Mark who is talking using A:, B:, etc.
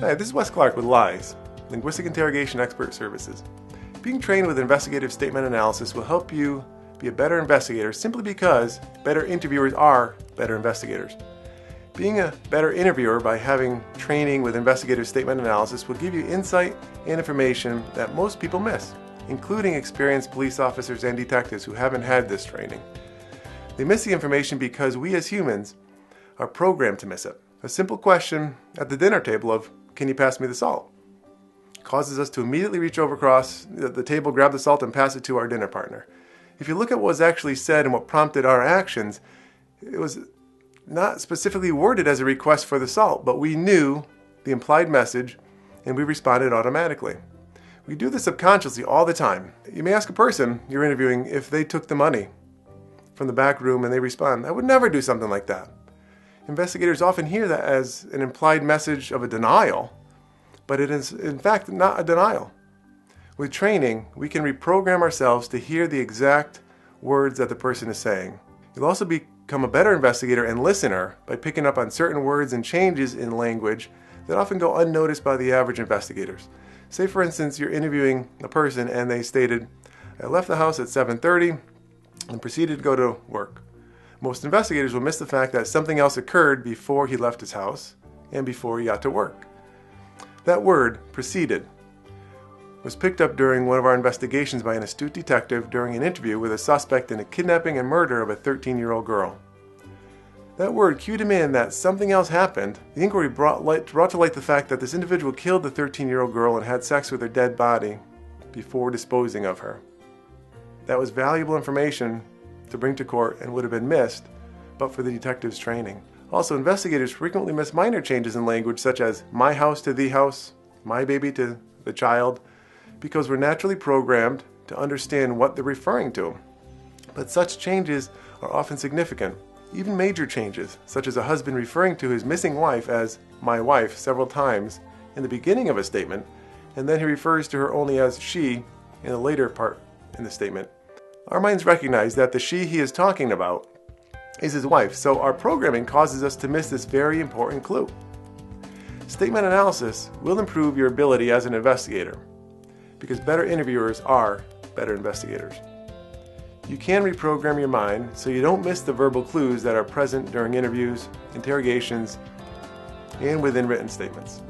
A: Hi, this is Wes Clark with LIES, Linguistic Interrogation Expert Services. Being trained with investigative statement analysis will help you be a better investigator simply because better interviewers are better investigators. Being a better interviewer by having training with investigative statement analysis will give you insight and information that most people miss, including experienced police officers and detectives who haven't had this training. They miss the information because we as humans are programmed to miss it. A simple question at the dinner table of, "Can you pass me the salt?" causes us to immediately reach over across the table, grab the salt, and pass it to our dinner partner. If you look at what was actually said and what prompted our actions, it was not specifically worded as a request for the salt, but we knew the implied message and we responded automatically. We do this subconsciously all the time. You may ask a person you're interviewing if they took the money from the back room and they respond, "I would never do something like that." Investigators often hear that as an implied message of a denial, but it is in fact not a denial. With training, we can reprogram ourselves to hear the exact words that the person is saying. You'll also become a better investigator and listener by picking up on certain words and changes in language that often go unnoticed by the average investigators. Say for instance, you're interviewing a person and they stated, "I left the house at 7:30 and proceeded to go to work." Most investigators will miss the fact that something else occurred before he left his house and before he got to work. That word, proceeded, was picked up during one of our investigations by an astute detective during an interview with a suspect in a kidnapping and murder of a 13-year-old girl. That word cued him in that something else happened. The inquiry brought to light the fact that this individual killed the 13-year-old girl and had sex with her dead body before disposing of her. That was valuable information to bring to court and would have been missed but for the detective's training. Also, investigators frequently miss minor changes in language such as my house to the house, my baby to the child, because we're naturally programmed to understand what they're referring to. But such changes are often significant. Even major changes, such as a husband referring to his missing wife as my wife several times in the beginning of a statement, and then he refers to her only as she in a later part in the statement. Our minds recognize that the she he is talking about is his wife, so our programming causes us to miss this very important clue. Statement analysis will improve your ability as an investigator because better interviewers are better investigators. You can reprogram your mind so you don't miss the verbal clues that are present during interviews, interrogations, and within written statements.